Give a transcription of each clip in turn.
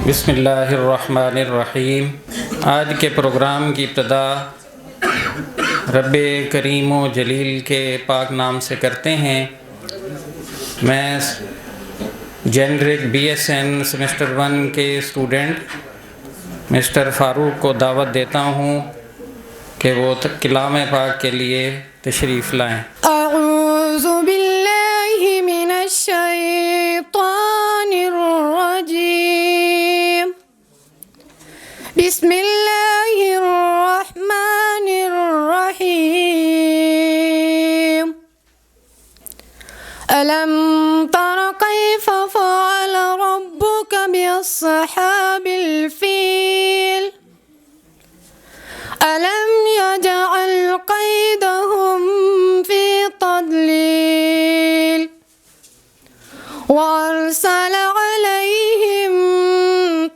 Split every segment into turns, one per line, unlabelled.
बिस्मिल्लाहिर्रहमानिर्रहीम। आज के प्रोग्राम की इब्तिदा रब्बे करीम व जलील के पाक नाम से करते हैं। मैं जेनरिक BSN सेमेस्टर 1 के स्टूडेंट मिस्टर फ़ारूक को दावत देता हूँ कि वो कलाम पाक के लिए तशरीफ़ लाएँ।
अऊज़ु बिल्लाहि मिनश शैतानिर रजीम। बिस्मिल्लाहिर रहमानिर रहीम। अलम तर कैफ़ फ़अल रब्बुक बिअस्हाबिल फ़ील। अलम यजअल कैदहुम फ़ी तदलील वअरसल अलैहिम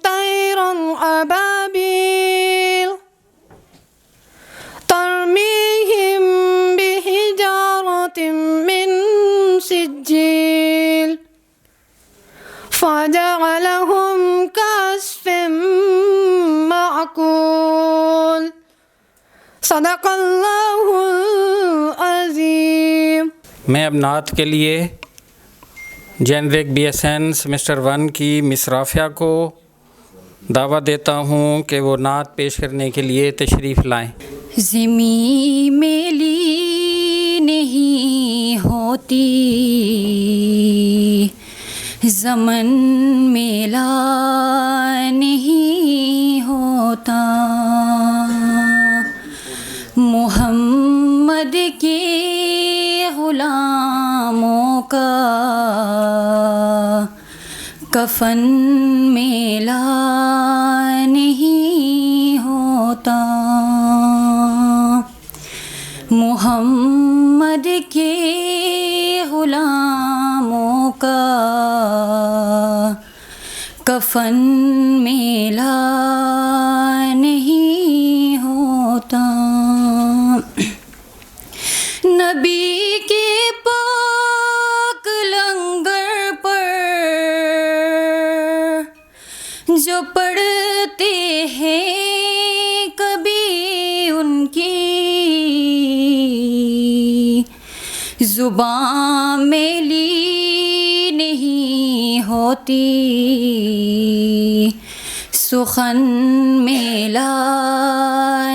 तैरन अबाबील तरमीहिम बिहिजारतिम मिन सिज्जील फजअलहुम कअस्फिन मअकूल। सदक़ल्लाहुल अज़ीम।
मैं अब नात के लिए जेनरिक BSN सेमेस्टर 1 की मिस राफ़िया को दावत देता हूँ कि वो नात पेश करने के लिए तशरीफ़ लाएँ।
ज़मीं मेली नहीं होती, ज़मन मेला नहीं होता, मोहम्मद के ग़ुलामों का कफ़न मेला नहीं होता, मोहम्मद के ग़ुलामों का कफ़न मेला नहीं होता। नबी के पाक लंगर पर जो पढ़ते हैं कभी उनकी ज़ुबान मेली नहीं होती, सुखन मेला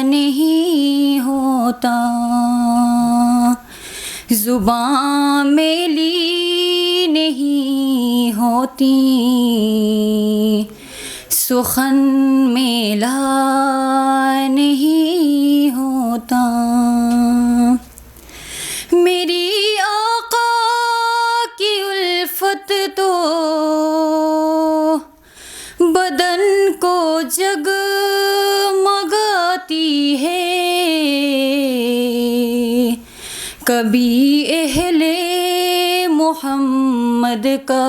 नहीं होता, ज़ुबान मेली नहीं होती, सुखन मेला नहीं होता। मेरी आका की उल्फत तो बदन को जगमगाती है, कभी अहले मोहम्मद का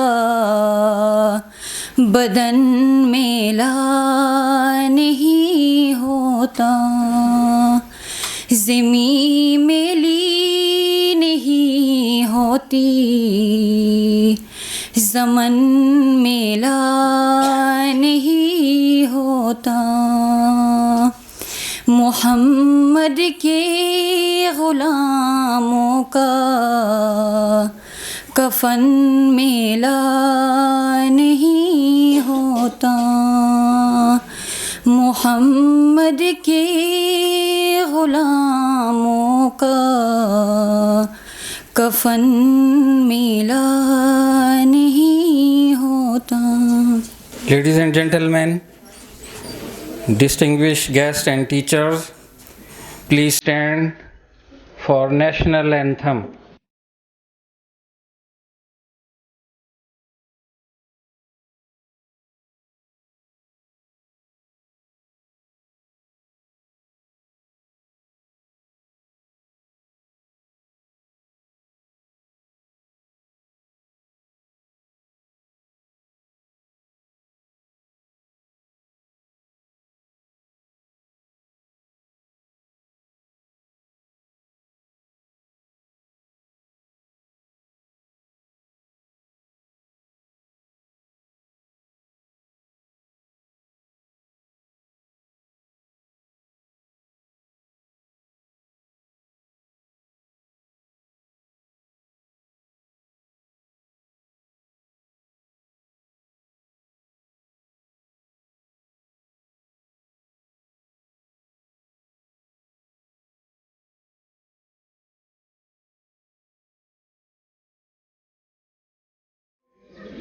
बदन मेला नहीं होता, ज़मीं मेली नहीं होती, ज़मन मेला नहीं होता, मोहम्मद के ग़ुलामों का कफ़न मेला नहीं होता, मोहम्मद के ग़ुलामों का कफ़न मेला नहीं होता।
Ladies and gentlemen, distinguished guests and teachers, please stand for national anthem.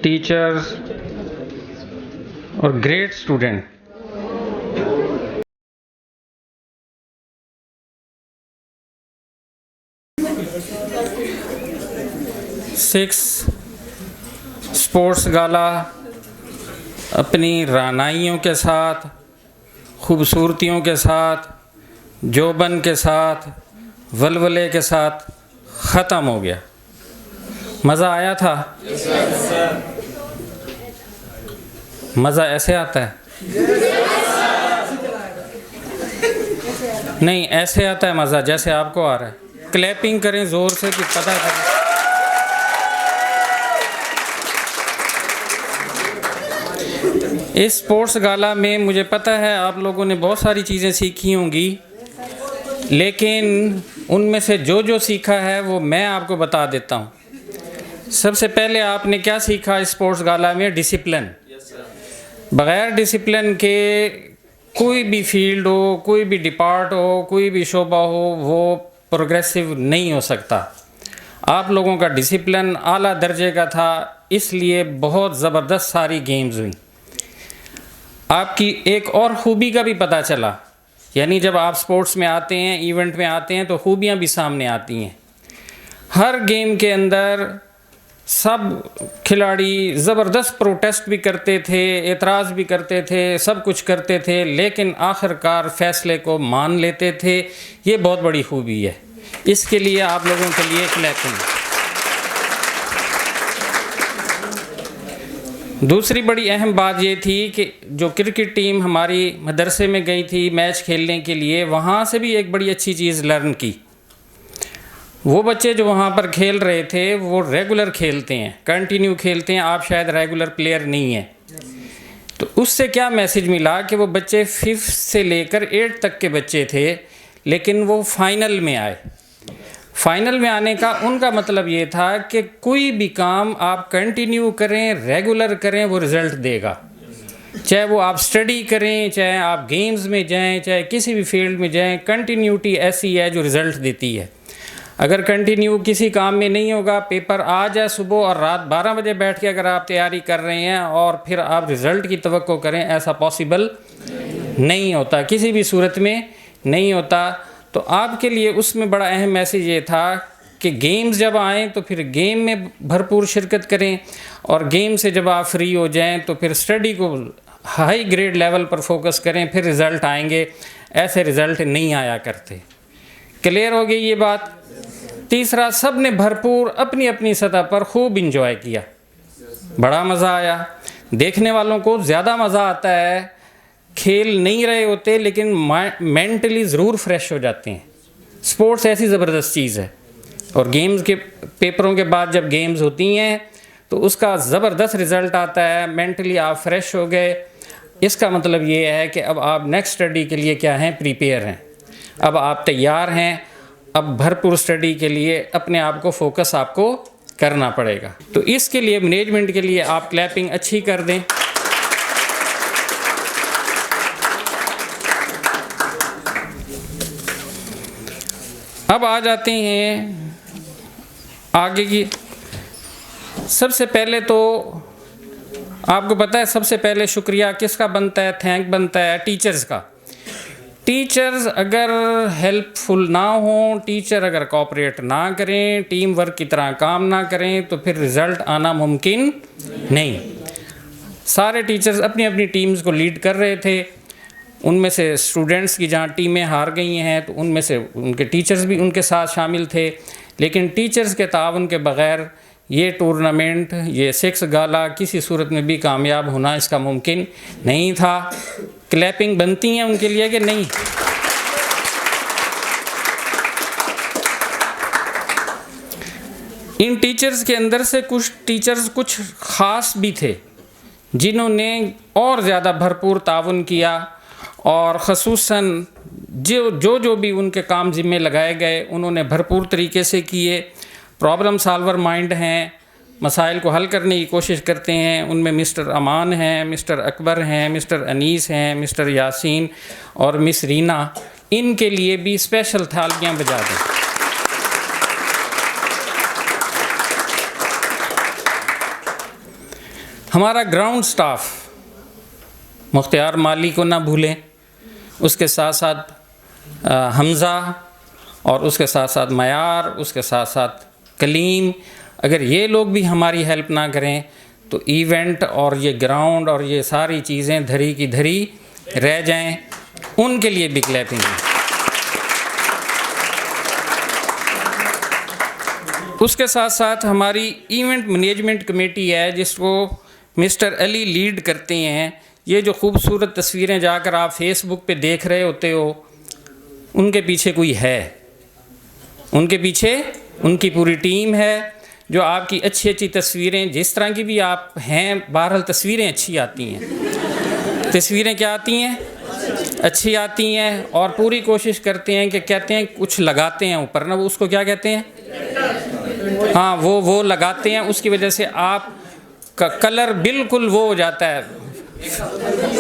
Teachers और ग्रेट स्टूडेंट, सिक्स स्पोर्ट्स गाला अपनी रानाइयों के साथ, खूबसूरतियों के साथ, जोबन के साथ, वलवले के साथ ख़त्म हो गया। मज़ा आया था? मज़ा ऐसे आता है? नहीं, ऐसे आता है मज़ा जैसे आपको आ रहा है। क्लैपिंग करें ज़ोर से कि पता करें। इस स्पोर्ट्स गाला में मुझे पता है आप लोगों ने बहुत सारी चीज़ें सीखी होंगी, लेकिन उनमें से जो जो सीखा है वो मैं आपको बता देता हूँ। सबसे पहले आपने क्या सीखा इस स्पोर्ट्स गाला में? डिसिप्लिन। बग़ैर डिसिप्लिन के कोई भी फील्ड हो, कोई भी डिपार्ट हो, कोई भी शोबा हो, वो प्रोग्रेसिव नहीं हो सकता। आप लोगों का डिसिप्लिन आला दर्जे का था, इसलिए बहुत ज़बरदस्त सारी गेम्स हुई। आपकी एक और ख़ूबी का भी पता चला, यानी जब आप स्पोर्ट्स में आते हैं, इवेंट में आते हैं, तो खूबियाँ भी सामने आती हैं। हर गेम के अंदर सब खिलाड़ी ज़बरदस्त प्रोटेस्ट भी करते थे, एतराज़ भी करते थे, सब कुछ करते थे, लेकिन आखिरकार फ़ैसले को मान लेते थे। ये बहुत बड़ी खूबी है, इसके लिए आप लोगों के लिए क्लैपिंग। दूसरी बड़ी अहम बात ये थी कि जो क्रिकेट टीम हमारी मदरसे में गई थी मैच खेलने के लिए, वहाँ से भी एक बड़ी अच्छी चीज़ लर्न की। वो बच्चे जो वहाँ पर खेल रहे थे वो रेगुलर खेलते हैं, कंटिन्यू खेलते हैं। आप शायद रेगुलर प्लेयर नहीं हैं, तो उससे क्या मैसेज मिला कि वो बच्चे 5th से लेकर 8th तक के बच्चे थे, लेकिन वो फाइनल में आए। फाइनल में आने का उनका मतलब ये था कि कोई भी काम आप कंटिन्यू करें, रेगुलर करें, वो रिज़ल्ट देगा। चाहे वो आप स्टडी करें, चाहे आप गेम्स में जाएं, चाहे किसी भी फील्ड में जाएं, कंटिन्यूटी ऐसी है जो रिज़ल्ट देती है। अगर कंटिन्यू किसी काम में नहीं होगा, पेपर आ जाए सुबह और रात 12 बजे बैठ के अगर आप तैयारी कर रहे हैं और फिर आप रिज़ल्ट की तवक्को करें, ऐसा पॉसिबल नहीं होता, किसी भी सूरत में नहीं होता। तो आपके लिए उसमें बड़ा अहम मैसेज ये था कि गेम्स जब आएँ तो फिर गेम में भरपूर शिरकत करें, और गेम से जब आप फ्री हो जाएं तो फिर स्टडी को हाई ग्रेड लेवल पर फोकस करें, फिर रिज़ल्ट आएंगे। ऐसे रिज़ल्ट नहीं आया करते। क्लियर हो गई ये बात? तीसरा, सब ने भरपूर अपनी अपनी सतह पर खूब इंजॉय किया, बड़ा मज़ा आया। देखने वालों को ज़्यादा मज़ा आता है, खेल नहीं रहे होते लेकिन मेंटली ज़रूर फ्रेश हो जाते हैं। स्पोर्ट्स ऐसी ज़बरदस्त चीज़ है, और गेम्स के पेपरों के बाद जब गेम्स होती हैं तो उसका ज़बरदस्त रिज़ल्ट आता है, मेंटली आप फ्रेश हो गए। इसका मतलब ये है कि अब आप नेक्स्ट स्टडी के लिए क्या हैं, प्रिपेयर हैं, अब आप तैयार हैं। अब भरपूर स्टडी के लिए अपने आप को फोकस आपको करना पड़ेगा। तो इसके लिए मैनेजमेंट के लिए आप क्लैपिंग अच्छी कर दें। अब आ जाते हैं आगे की। सबसे पहले तो आपको पता है, सबसे पहले शुक्रिया किसका बनता है? थैंक बनता है टीचर्स का। टीचर्स अगर हेल्पफुल ना हो, टीचर अगर कोऑपरेट ना करें, टीम वर्क की तरह काम ना करें, तो फिर रिज़ल्ट आना मुमकिन नहीं। सारे टीचर्स अपनी अपनी टीम्स को लीड कर रहे थे। उनमें से स्टूडेंट्स की जहाँ टीमें हार गई हैं तो उनमें से उनके टीचर्स भी उनके साथ शामिल थे, लेकिन टीचर्स के ताउन के बग़ैर ये टूर्नामेंट, ये 6 गाला किसी सूरत में भी कामयाब होना इसका मुमकिन नहीं था। क्लैपिंग बनती हैं उनके लिए कि नहीं? इन टीचर्स के अंदर से कुछ टीचर्स कुछ ख़ास भी थे जिन्होंने और ज़्यादा भरपूर ताउन किया, और ख़ुसूसन जो भी उनके काम ज़िम्मे लगाए गए उन्होंने भरपूर तरीके से किए। प्रॉब्लम सॉल्वर माइंड हैं, मसाइल को हल करने की कोशिश करते हैं। उनमें मिस्टर अमान हैं, मिस्टर अकबर हैं, मिस्टर अनीस हैं, मिस्टर यासीन और मिस रीना। इनके लिए भी स्पेशल थालियां बजा दें। हमारा ग्राउंड स्टाफ, मुख्तियार माली को ना भूलें, उसके साथ साथ हमज़ा और उसके साथ साथ मयार, उसके साथ साथ कलीम, अगर ये लोग भी हमारी हेल्प ना करें तो इवेंट और ये ग्राउंड और ये सारी चीज़ें धरी की धरी रह जाएं। उनके लिए भी क्लैपिंग। उसके साथ साथ हमारी इवेंट मैनेजमेंट कमेटी है जिसको मिस्टर अली लीड करते हैं। ये जो खूबसूरत तस्वीरें जाकर आप फेसबुक पे देख रहे होते हो, उनके पीछे कोई है, उनके पीछे उनकी पूरी टीम है जो आपकी अच्छी अच्छी तस्वीरें, जिस तरह की भी आप हैं, बहरहाल तस्वीरें अच्छी आती हैं। तस्वीरें क्या आती हैं? अच्छी आती हैं, और पूरी कोशिश करते हैं कि कहते हैं कुछ लगाते हैं ऊपर ना, वो उसको क्या कहते हैं, हाँ वो लगाते हैं। उसकी वजह से आप का कलर बिल्कुल वो हो जाता है,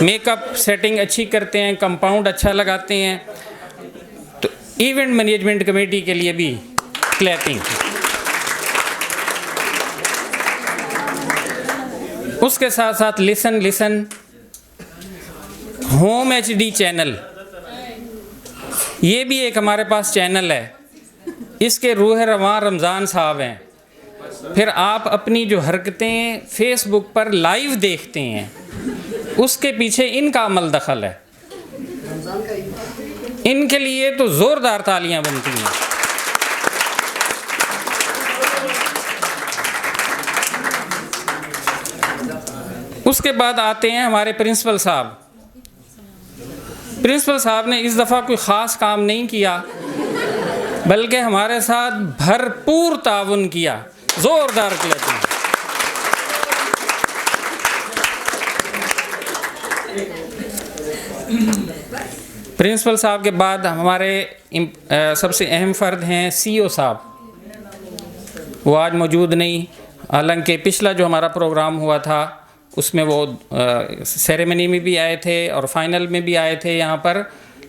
मेकअप सेटिंग अच्छी करते हैं, कंपाउंड अच्छा लगाते हैं। तो इवेंट मैनेजमेंट कमेटी के लिए भी क्लैपिंग। उसके साथ साथ लिसन होम HD चैनल, ये भी एक हमारे पास चैनल है। इसके रूह रवां रमज़ान साहब हैं। फिर आप अपनी जो हरकतें फेसबुक पर लाइव देखते हैं, उसके पीछे इनका अमल दखल है। इनके लिए तो ज़ोरदार तालियां बनती हैं। उसके बाद आते हैं हमारे प्रिंसिपल साहब। प्रिंसिपल साहब ने इस दफ़ा कोई ख़ास काम नहीं किया, बल्कि हमारे साथ भरपूर ताउन किया। ज़ोरदार क्लैपिंग। प्रिंसिपल साहब के बाद हमारे सबसे अहम फ़र्द हैं CEO साहब। वो आज मौजूद नहीं, हालांकि पिछला जो हमारा प्रोग्राम हुआ था उसमें वो सेरेमनी में भी आए थे और फाइनल में भी आए थे यहाँ पर,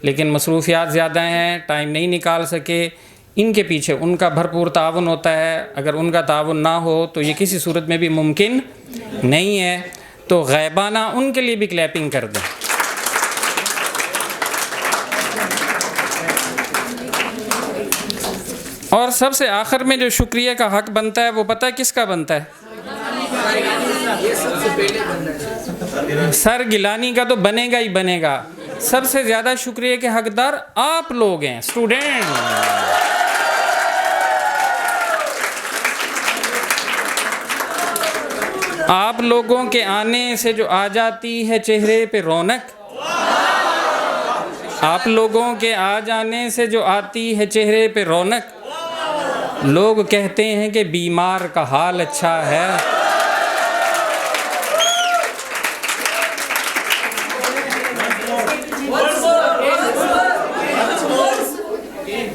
लेकिन मसरूफियात ज़्यादा हैं, टाइम नहीं निकाल सके। इनके पीछे उनका भरपूर ताउन होता है। अगर उनका ताउन ना हो तो ये किसी सूरत में भी मुमकिन नहीं है। तो गैबाना उनके लिए भी क्लैपिंग कर दें। और सबसे आखिर में जो शुक्रिया का हक बनता है, वो पता है किसका बनता है? सर गिलानी का तो बनेगा ही बनेगा। सबसे ज़्यादा शुक्रिया के हकदार आप लोग हैं, स्टूडेंट। आप लोगों के आने से जो आ जाती है चेहरे पे रौनक, आप लोगों के आ जाने से जो आती है चेहरे पे रौनक, लोग कहते हैं कि बीमार का हाल अच्छा है।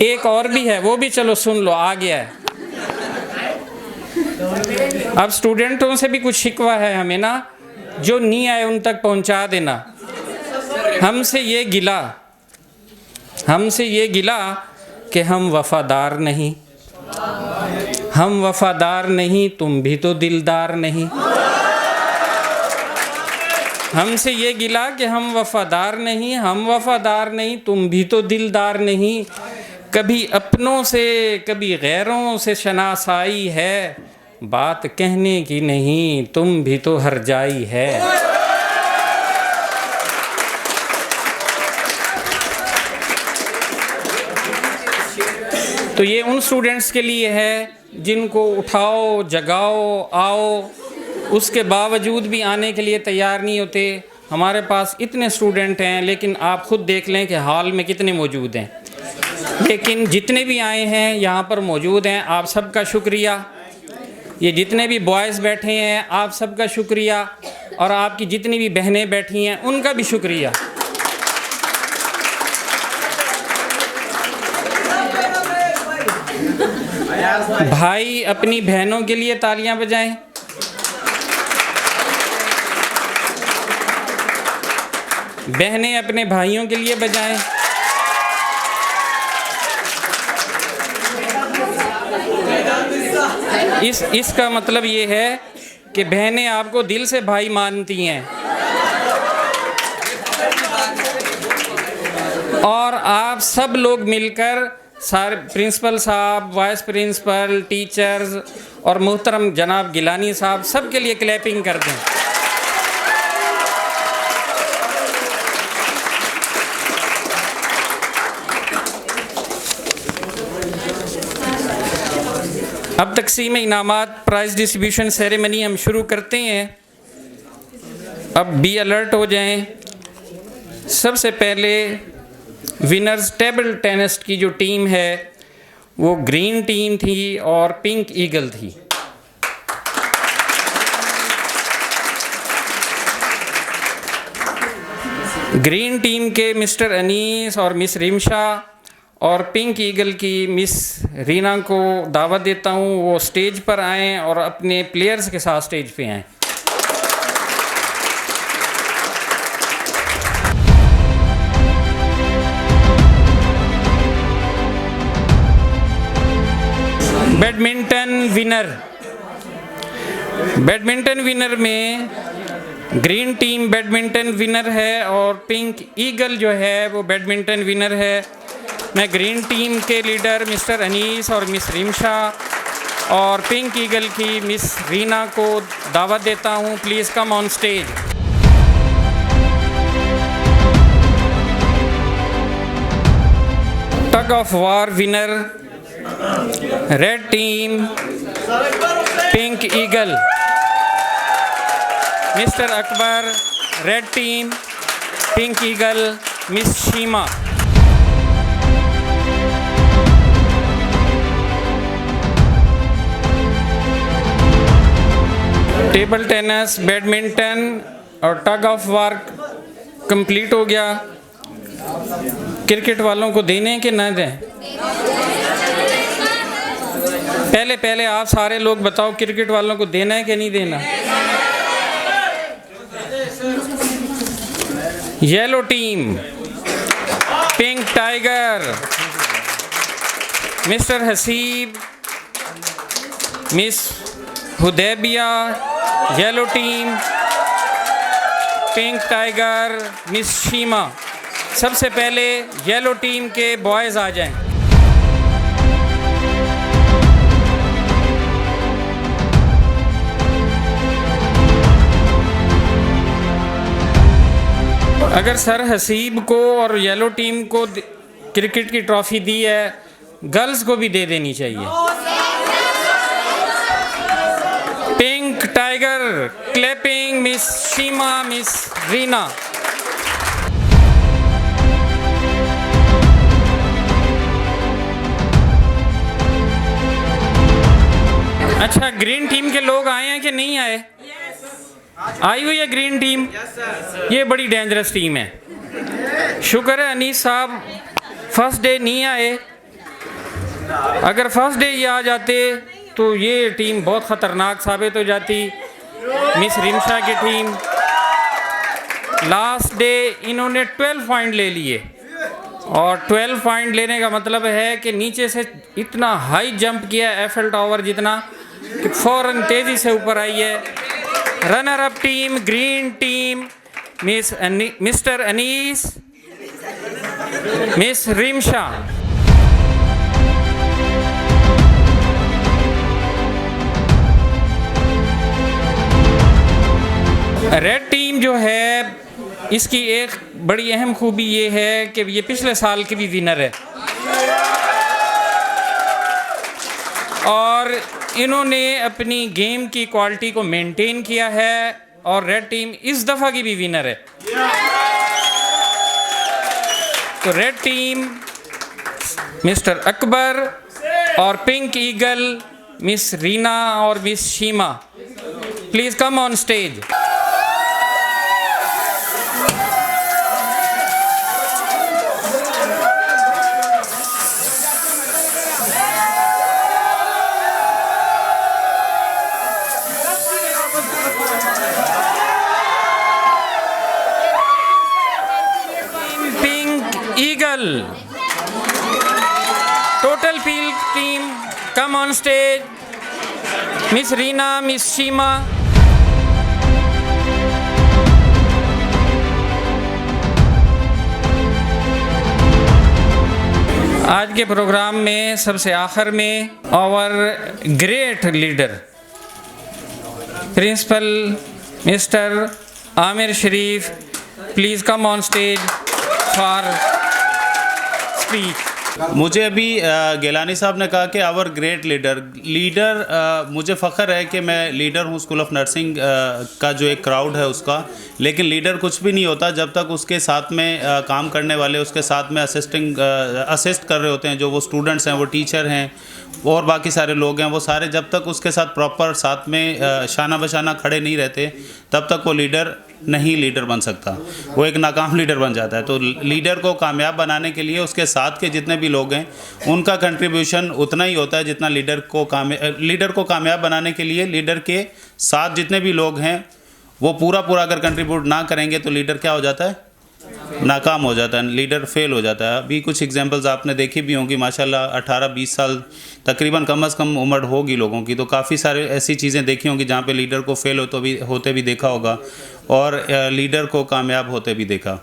एक और भी है, वो भी चलो सुन लो, आ गया है। अब स्टूडेंटों से भी कुछ शिकवा है हमें ना, जो नहीं आए उन तक पहुंचा देना। हमसे ये गिला कि हम वफादार नहीं, हम वफादार नहीं, तुम भी तो दिलदार नहीं। हमसे ये गिला कि हम वफादार नहीं, तुम भी तो दिलदार नहीं। कभी अपनों से कभी गैरों से शनासाई है, बात कहने की नहीं, तुम भी तो हरजाई है। तो ये उन स्टूडेंट्स के लिए है जिनको उठाओ, जगाओ, आओ, उसके बावजूद भी आने के लिए तैयार नहीं होते। हमारे पास इतने स्टूडेंट हैं, लेकिन आप खुद देख लें कि हॉल में कितने मौजूद हैं। लेकिन जितने भी आए हैं यहाँ पर मौजूद हैं, आप सबका शुक्रिया। ये जितने भी बॉयज़ बैठे हैं, आप सबका शुक्रिया। और आपकी जितनी भी बहनें बैठी हैं, उनका भी शुक्रिया। भाई अपनी बहनों के लिए तालियां बजाएं। बहनें अपने भाइयों के लिए बजाएं। इसका मतलब ये है कि बहनें आपको दिल से भाई मानती हैं और आप सब लोग मिलकर सारे प्रिंसिपल साहब, वाइस प्रिंसिपल, टीचर्स और मोहतरम जनाब गिलानी साहब सबके लिए क्लैपिंग कर दें। अब तकसीम इनामात प्राइज़ डिस्ट्रीब्यूशन सेरेमनी हम शुरू करते हैं। अब बी अलर्ट हो जाएं। सबसे पहले विनर्स टेबल टेनिस की जो टीम है वो ग्रीन टीम थी और पिंक ईगल थी। ग्रीन टीम के मिस्टर अनीस और मिस रिमशा और पिंक ईगल की मिस रीना को दावत देता हूँ वो स्टेज पर आएँ और अपने प्लेयर्स के साथ स्टेज पे आएँ। बैडमिंटन विनर में ग्रीन टीम बैडमिंटन विनर है और पिंक ईगल जो है वो बैडमिंटन विनर है। मैं ग्रीन टीम के लीडर मिस्टर अनीस और मिस रिमशा और पिंक ईगल की मिस रीना को दावत देता हूँ, please come on stage. Tug of war winner red team pink eagle mister Akbar, red team pink eagle miss शीमा। Table tennis, badminton और टग ऑफ वार कंप्लीट हो गया। क्रिकेट वालों को देने कि ना दें? पहले आप सारे लोग बताओ, क्रिकेट वालों को देना है कि नहीं देना? Yellow team pink tiger mister Haseeb, miss Hudaibiya, yellow team pink tiger miss Sheema. सबसे पहले येलो टीम के बॉयज़ आ जाएं। अगर सर हसीब को और येलो टीम को क्रिकेट की ट्रॉफ़ी दी है, गर्ल्स को भी दे देनी चाहिए। Pink tiger clapping miss Sheema, miss Reena. अच्छा, ग्रीन टीम के लोग आए हैं कि नहीं आए? आई हुई है ग्रीन टीम। ये बड़ी डेंजरस टीम है। शुक्र है अनीस साहब फर्स्ट डे नहीं आए, अगर फर्स्ट डे ये आ जाते तो ये टीम बहुत ख़तरनाक साबित हो जाती। मिस रिमशा की टीम लास्ट डे इन्होंने 12 पॉइंट ले लिए और 12 पॉइंट लेने का मतलब है कि नीचे से इतना हाई जंप किया एफएल टावर जितना कि फ़ौरन तेज़ी से ऊपर आई है। Runner up team green team mister Anees, miss Rimsha. Red team जो है इसकी एक बड़ी अहम खूबी ये है कि ये पिछले साल की भी विनर है और इन्होंने अपनी गेम की क्वालिटी को मेंटेन किया है और रेड टीम इस दफ़ा की भी विनर है। तो रेड टीम मिस्टर अकबर और पिंक ईगल मिस रीना और miss Sheema, please come on stage. Total field team come on stage. Miss Reena, miss Sheema. आज के प्रोग्राम में सबसे आखिर में our great leader principal mister Aamir Sharif, please come on stage for speech.
मुझे अभी गिलानी साहब ने कहा कि आवर ग्रेट लीडर मुझे फ़ख्र है कि मैं लीडर हूँ स्कूल ऑफ नर्सिंग का जो एक क्राउड है उसका। लेकिन लीडर कुछ भी नहीं होता जब तक उसके साथ में काम करने वाले उसके साथ में असिस्ट कर रहे होते हैं, जो वो स्टूडेंट्स हैं, वो टीचर हैं और बाकी सारे लोग हैं, वो सारे जब तक उसके साथ प्रॉपर साथ में शाना बशाना खड़े नहीं रहते तब तक वो लीडर लीडर बन सकता, वो एक नाकाम लीडर बन जाता है। तो लीडर को कामयाब बनाने के लिए उसके साथ के जितने भी लोग हैं उनका कंट्रीब्यूशन उतना ही होता है जितना लीडर को कामयाब बनाने के लिए लीडर के साथ जितने भी लोग हैं वो पूरा अगर कंट्रीब्यूट ना करेंगे तो लीडर क्या हो जाता है, नाकाम हो जाता है, लीडर फेल हो जाता है। अभी कुछ एग्जांपल्स आपने देखी भी होंगी, माशाल्लाह 18-20 साल तकरीबन कम से कम उम्र होगी लोगों की, तो काफ़ी सारे ऐसी चीज़ें देखी होंगी जहाँ पे लीडर को फेल होते भी देखा होगा और लीडर को कामयाब होते भी देखा।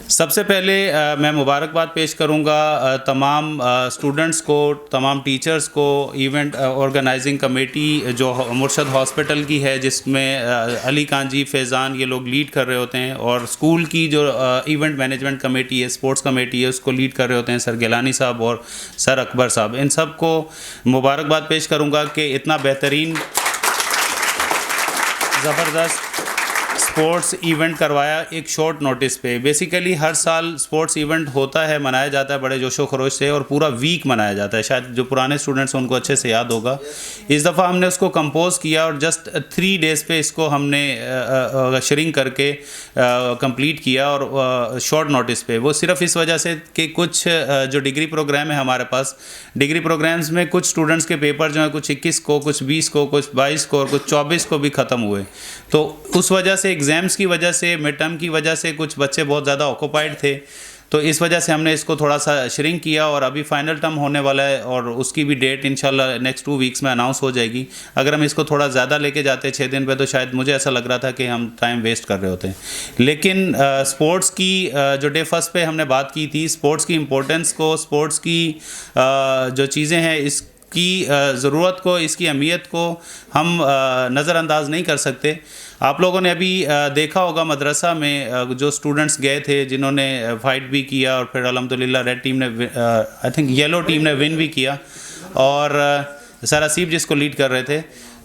सबसे पहले मैं मुबारकबाद पेश करूंगा तमाम स्टूडेंट्स को, तमाम टीचर्स को, इवेंट ऑर्गेनाइजिंग कमेटी जो मुर्शद हॉस्पिटल की है जिसमें अली खान जी, फैज़ान ये लोग लीड कर रहे होते हैं, और स्कूल की जो इवेंट मैनेजमेंट कमेटी है, स्पोर्ट्स कमेटी है, उसको लीड कर रहे होते हैं सर गिलानी साहब और सर अकबर साहब। इन सब को मुबारकबाद पेश करूँगा कि इतना बेहतरीन ज़बरदस्त स्पोर्ट्स इवेंट करवाया एक शॉर्ट नोटिस पे। बेसिकली हर साल स्पोर्ट्स इवेंट होता है, मनाया जाता है बड़े जोशो खरोश से और पूरा वीक मनाया जाता है। शायद जो पुराने स्टूडेंट्स हैं उनको अच्छे से याद होगा। इस दफ़ा हमने उसको कंपोज किया और जस्ट 3 डेज़ पे इसको हमने श्रिंक करके कंप्लीट किया और शॉर्ट नोटिस पे। वो सिर्फ इस वजह से कि कुछ जो डिग्री प्रोग्राम है हमारे पास, डिग्री प्रोग्राम्स में कुछ स्टूडेंट्स के पेपर जो हैं कुछ 21 को, कुछ 20 को, कुछ 22 को और कुछ 24 को भी ख़त्म हुए। तो उस वजह से एग्ज़ाम्स की वजह से, मिड टर्म की वजह से कुछ बच्चे बहुत ज़्यादा ऑक्यूपाइड थे, तो इस वजह से हमने इसको थोड़ा सा श्रिंक किया और अभी फाइनल टर्म होने वाला है और उसकी भी डेट इंशाल्लाह नेक्स्ट 2 वीक्स में अनाउंस हो जाएगी। अगर हम इसको थोड़ा ज़्यादा लेके जाते 6 दिन पे तो शायद मुझे ऐसा लग रहा था कि हम टाइम वेस्ट कर रहे होते हैं। लेकिन स्पोर्ट्स की जो डे फर्स्ट पे हमने बात की थी, स्पोर्ट्स की इम्पोर्टेंस को, स्पोर्ट्स की जो चीज़ें हैं इसकी ज़रूरत को, इसकी अहमियत को हम नज़रअंदाज नहीं कर सकते। आप लोगों ने अभी देखा होगा मदरसा में जो स्टूडेंट्स गए थे जिन्होंने फाइट भी किया और फिर अल्हम्दुलिल्लाह रेड टीम ने, आई थिंक येलो टीम ने विन भी किया, और सर असीब जिसको लीड कर रहे थे।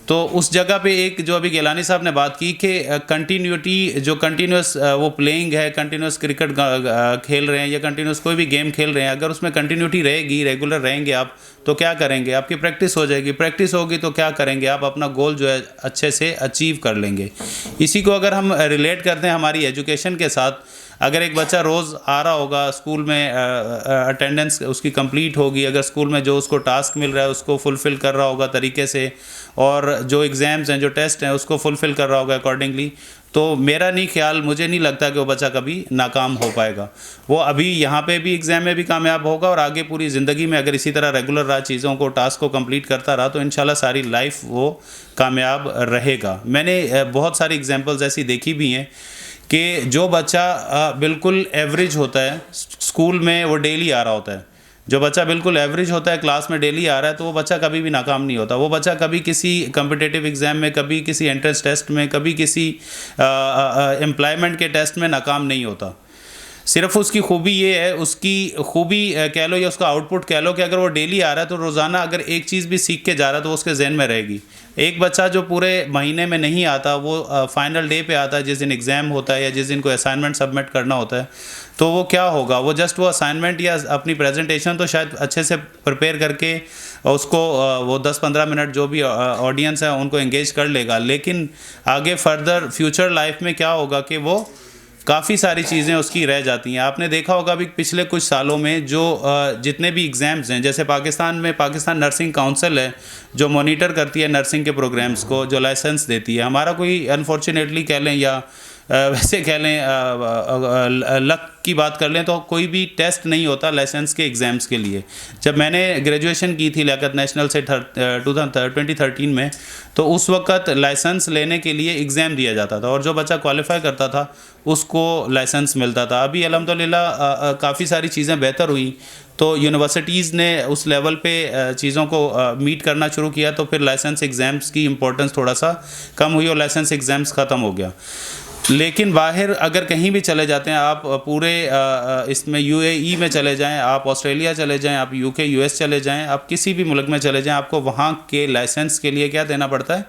तो उस जगह पे एक जो अभी गिलानी साहब ने बात की कि कंटिन्यूटी, जो कंटिन्यूस वो प्लेइंग है, कंटिन्यूस क्रिकेट खेल रहे हैं या कंटिन्यूस कोई भी गेम खेल रहे हैं, अगर उसमें कंटिन्यूटी रहेगी, रेगुलर रहेंगे आप, तो क्या करेंगे, आपकी प्रैक्टिस हो जाएगी, प्रैक्टिस होगी तो क्या करेंगे आप, अपना गोल जो है अच्छे से अचीव कर लेंगे। इसी को अगर हम रिलेट करते हैं हमारी एजुकेशन के साथ, अगर एक बच्चा रोज़ आ रहा होगा स्कूल में, अटेंडेंस उसकी कंप्लीट होगी, अगर स्कूल में जो उसको टास्क मिल रहा है उसको फुलफ़िल कर रहा होगा तरीके से, और जो एग्ज़ाम्स हैं, जो टेस्ट हैं, उसको फुलफ़िल कर रहा होगा अकॉर्डिंगली, तो मेरा नहीं ख्याल, मुझे नहीं लगता कि वो बच्चा कभी नाकाम हो पाएगा। वो अभी यहाँ पे भी एग्ज़ाम में भी कामयाब होगा और आगे पूरी ज़िंदगी में अगर इसी तरह रेगुलर रहा, चीज़ों को, टास्क को कंप्लीट करता रहा, तो इंशाल्लाह सारी लाइफ वो कामयाब रहेगा। मैंने बहुत सारी एग्जांपल्स ऐसी देखी भी हैं कि जो बच्चा बिल्कुल एवरेज होता है, स्कूल में वो डेली आ रहा होता है, जो बच्चा बिल्कुल एवरेज होता है, क्लास में डेली आ रहा है, तो वो बच्चा कभी भी नाकाम नहीं होता। वो बच्चा कभी किसी कम्पिटिटिव एग्ज़ाम में, कभी किसी एंट्रेंस टेस्ट में, कभी किसी एम्प्लॉयमेंट के टेस्ट में नाकाम नहीं होता। सिर्फ उसकी खूबी ये है, उसकी खूबी कह लो या उसका आउटपुट कह लो कि अगर वो डेली आ रहा है तो रोज़ाना अगर एक चीज़ भी सीख के जा रहा है तो उसके जहन में रहेगी। एक बच्चा जो पूरे महीने में नहीं आता, वो फाइनल डे पे आता है जिस दिन एग्ज़ाम होता है या जिस दिन कोई असाइनमेंट सबमिट करना होता है, तो वो क्या होगा, वो जस्ट वो असाइनमेंट या अपनी प्रेजेंटेशन तो शायद अच्छे से प्रिपेयर करके उसको वो 10-15 मिनट जो भी ऑडियंस है उनको एंगेज कर लेगा, लेकिन आगे फर्दर फ्यूचर लाइफ में क्या होगा कि वो काफ़ी सारी चीज़ें उसकी रह जाती हैं। आपने देखा होगा अभी पिछले कुछ सालों में जो जितने भी एग्ज़ाम्स हैं, जैसे पाकिस्तान में पाकिस्तान नर्सिंग काउंसिल है जो मॉनिटर करती है नर्सिंग के प्रोग्राम्स को, जो लाइसेंस देती है। हमारा कोई अनफॉर्चुनेटली कह लें या वैसे कह लें लक की बात कर लें तो कोई भी टेस्ट नहीं होता लाइसेंस के एग्ज़ाम्स के लिए। जब मैंने ग्रेजुएशन की थी लियाकत नेशनल से 2013 में, तो उस वक्त लाइसेंस लेने के लिए एग्ज़ाम दिया जाता था और जो बच्चा क्वालिफाई करता था उसको लाइसेंस मिलता था। अभी अल्हम्दुलिल्लाह काफ़ी सारी चीज़ें बेहतर हुई, तो यूनिवर्सिटीज़ ने उस लेवल पे चीज़ों को मीट करना शुरू किया, तो फिर लाइसेंस एग्ज़ाम्स की इम्पोर्टेंस थोड़ा सा कम हुई और लाइसेंस एग्ज़ाम्स ख़त्म हो गया। लेकिन बाहर अगर कहीं भी चले जाते हैं आप, पूरे इसमें यूएई में चले जाएं, आप ऑस्ट्रेलिया चले जाएं, आप यूके यूएस चले जाएं, आप किसी भी मुल्क में चले जाएं, आपको वहाँ के लाइसेंस के लिए क्या देना पड़ता है?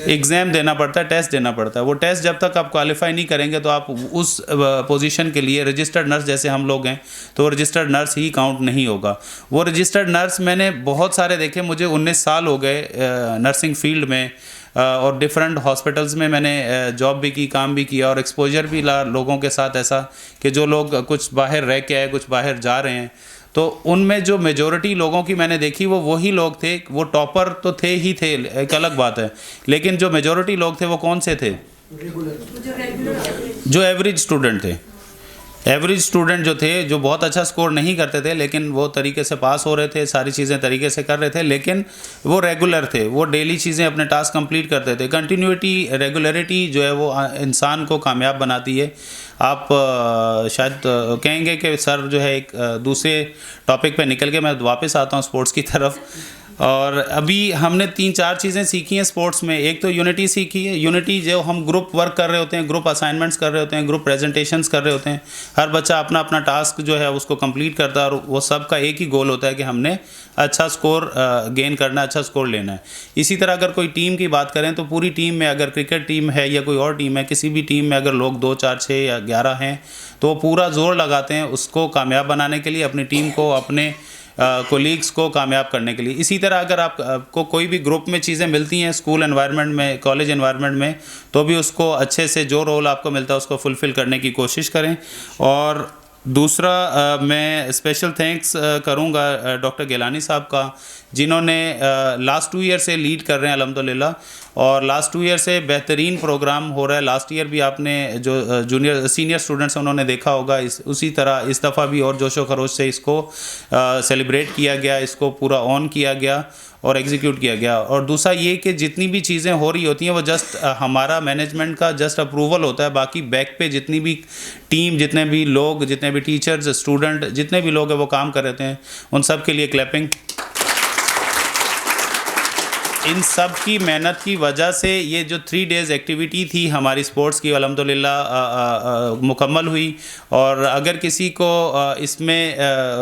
एग्ज़ाम देना पड़ता है, टेस्ट देना पड़ता है। वो टेस्ट जब तक आप क्वालिफाई नहीं करेंगे तो आप उस पोजीशन के लिए रजिस्टर्ड नर्स जैसे हम लोग हैं, तो रजिस्टर्ड नर्स ही काउंट नहीं होगा। वो रजिस्टर्ड नर्स मैंने बहुत सारे देखे, मुझे 19 साल हो गए नर्सिंग फील्ड में, और डिफरेंट हॉस्पिटल्स में मैंने जॉब भी की, काम भी किया और एक्सपोजर भी ला लोगों के साथ, ऐसा कि जो लोग कुछ बाहर रह के आए, कुछ बाहर जा रहे हैं, तो उनमें जो मेजॉरिटी लोगों की मैंने देखी वो वही लोग थे। वो टॉपर तो थे ही थे, एक अलग बात है, लेकिन जो मेजॉरिटी लोग थे वो कौन से थे? जो एवरेज स्टूडेंट थे। एवरेज स्टूडेंट जो थे, जो बहुत अच्छा स्कोर नहीं करते थे लेकिन वो तरीके से पास हो रहे थे, सारी चीज़ें तरीके से कर रहे थे, लेकिन वो रेगुलर थे, वो डेली चीज़ें अपने टास्क कंप्लीट करते थे। कंटिन्यूटी, रेगुलरिटी जो है वो इंसान को कामयाब बनाती है। आप शायद कहेंगे कि सर जो है एक दूसरे टॉपिक पे निकल के मैं वापस आता हूँ स्पोर्ट्स की तरफ। और अभी हमने 3-4 चीज़ें सीखी हैं स्पोर्ट्स में। एक तो यूनिटी सीखी है। यूनिटी जो हम ग्रुप वर्क कर रहे होते हैं, ग्रुप असाइनमेंट्स कर रहे होते हैं, ग्रुप प्रेजेंटेशंस कर रहे होते हैं, हर बच्चा अपना अपना टास्क जो है उसको कंप्लीट करता है और वो सब का एक ही गोल होता है कि हमने अच्छा स्कोर गेन करना, अच्छा स्कोर लेना है। इसी तरह अगर कोई टीम की बात करें तो पूरी टीम में, अगर क्रिकेट टीम है या कोई और टीम है, किसी भी टीम में अगर लोग 2, 4, 6 या 11 हैं तो वो पूरा जोर लगाते हैं उसको कामयाब बनाने के लिए, अपनी टीम को, अपने कोलीग्स को कामयाब करने के लिए। इसी तरह अगर आपको कोई भी ग्रुप में चीज़ें मिलती हैं, स्कूल एनवायरनमेंट में, कॉलेज एनवायरनमेंट में, तो भी उसको अच्छे से जो रोल आपको मिलता है उसको फुलफ़िल करने की कोशिश करें। और दूसरा मैं स्पेशल थैंक्स करूंगा डॉक्टर गिलानी साहब का, जिन्होंने लास्ट 2 ईयर से लीड कर रहे हैं अल्हम्दुलिल्लाह, और लास्ट 2 ईयर से बेहतरीन प्रोग्राम हो रहा है। लास्ट ईयर भी आपने जो सीनियर स्टूडेंट्स हैं उन्होंने देखा होगा, उसी तरह इस दफ़ा भी और जोशो खरोश से इसको सेलिब्रेट किया गया, इसको पूरा ऑन किया गया और एग्जीक्यूट किया गया। और दूसरा ये कि जितनी भी चीज़ें हो रही होती हैं वो जस्ट हमारा मैनेजमेंट का जस्ट अप्रूवल होता है, बाकी बैक पे जितनी भी टीम, जितने भी लोग, जितने भी टीचर्स, स्टूडेंट, जितने भी लोग हैं वो काम कर रहे हैं, उन सब के लिए क्लैपिंग। इन सब की मेहनत की वजह से ये जो 3 डेज़ एक्टिविटी थी हमारी स्पोर्ट्स की अल्हम्दुलिल्लाह मुकम्मल हुई। और अगर किसी को इसमें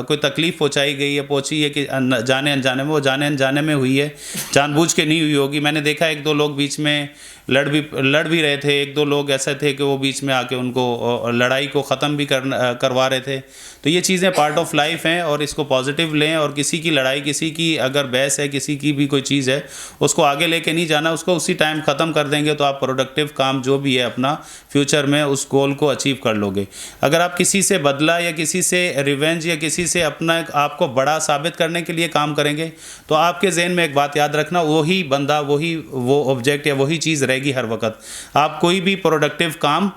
कोई तकलीफ़ पहुंचाई गई है, पहुंची है कि जाने अनजाने में, वो जाने अनजाने में हुई है, जानबूझ के नहीं हुई होगी। मैंने देखा 1-2 लोग बीच में लड़ भी रहे थे, 1-2 लोग ऐसे थे कि वो बीच में आके उनको लड़ाई को ख़त्म भी करवा रहे थे। तो ये चीज़ें पार्ट ऑफ लाइफ हैं और इसको पॉजिटिव लें। और किसी की लड़ाई, किसी की अगर बहस है, किसी की भी कोई चीज़ है, उसको आगे लेके नहीं जाना, उसको उसी टाइम ख़त्म कर देंगे तो आप प्रोडक्टिव काम जो भी है अपना फ्यूचर में उस गोल को अचीव कर लोगे। अगर आप किसी से बदला या किसी से रिवेंज या किसी से अपना आपको बड़ा साबित करने के लिए काम करेंगे तो आपके जहन में एक बात याद रखना, वही बंदा, वो ऑब्जेक्ट या वही चीज़ रहेगी हर वक्त। आप कोई भी प्रोडक्टिव काम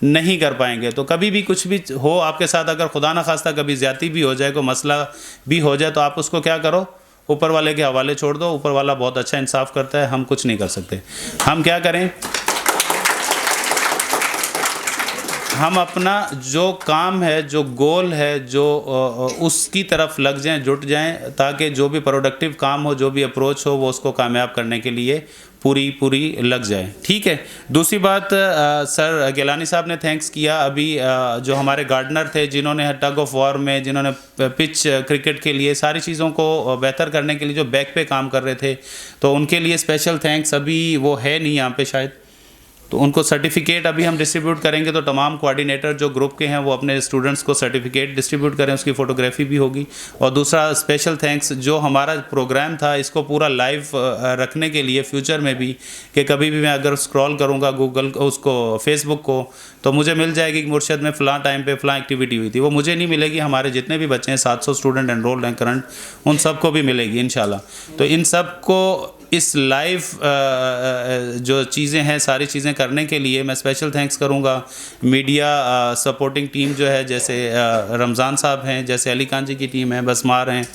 नहीं कर पाएंगे। तो कभी भी कुछ भी हो आपके साथ, अगर खुदा न खास्ता कभी ज़्यादती भी हो जाए, कोई मसला भी हो जाए, तो आप उसको क्या करो, ऊपर वाले के हवाले छोड़ दो। ऊपर वाला बहुत अच्छा इंसाफ करता है, हम कुछ नहीं कर सकते। हम क्या करें, हम अपना जो काम है, जो गोल है, जो उसकी तरफ लग जाएं, जुट जाएं, ताकि जो भी प्रोडक्टिव काम हो, जो भी अप्रोच हो, वो उसको कामयाब करने के लिए पूरी लग जाए। ठीक है। दूसरी बात, सर गिलानी साहब ने थैंक्स किया। अभी जो हमारे गार्डनर थे, जिन्होंने टग ऑफ वॉर में, जिन्होंने पिच क्रिकेट के लिए सारी चीज़ों को बेहतर करने के लिए जो बैक पे काम कर रहे थे, तो उनके लिए स्पेशल थैंक्स। अभी वो है नहीं यहाँ पे शायद, तो उनको सर्टिफिकेट अभी हम डिस्ट्रीब्यूट करेंगे। तो तमाम कोऑर्डिनेटर जो ग्रुप के हैं वो अपने स्टूडेंट्स को सर्टिफिकेट डिस्ट्रीब्यूट करें, उसकी फ़ोटोग्राफी भी होगी। और दूसरा स्पेशल थैंक्स, जो हमारा प्रोग्राम था इसको पूरा लाइव रखने के लिए फ्यूचर में भी, कि कभी भी मैं अगर स्क्रॉल करूँगा गूगल उसको, फेसबुक को, तो मुझे मिल जाएगी कि मुर्शद में फ़लाँ टाइम पे फ़लाँ एक्टिविटी हुई थी। वो मुझे नहीं मिलेगी, हमारे जितने भी बच्चे हैं, 700 स्टूडेंट एनरोल्ड हैं करंट, उन सबको भी मिलेगी इंशाल्लाह। तो इन सब को इस लाइव जो चीज़ें हैं सारी चीज़ें करने के लिए मैं स्पेशल थैंक्स करूंगा मीडिया सपोर्टिंग टीम जो है, जैसे रमज़ान साहब हैं, जैसे अली खान जी की टीम है, बसमार हैं,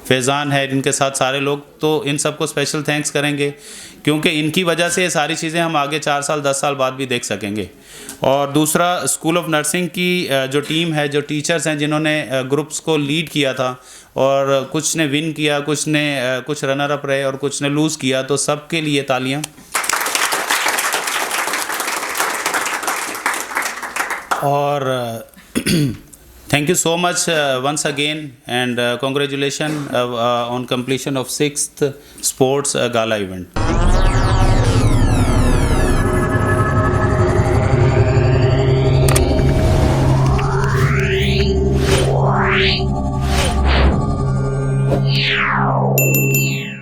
फैज़ान है, इनके साथ सारे लोग, तो इन सबको स्पेशल थैंक्स करेंगे क्योंकि इनकी वजह से ये सारी चीज़ें हम आगे 4 साल 10 साल बाद भी देख सकेंगे। और दूसरा, स्कूल ऑफ नर्सिंग की जो टीम है, जो टीचर्स हैं जिन्होंने ग्रुप्स को लीड किया था और कुछ ने विन किया, कुछ रनर अप रहे और कुछ ने लूज़ किया, तो सबके लिए तालियां। और thank you so much once again and congratulations on completion of 6th sports gala event.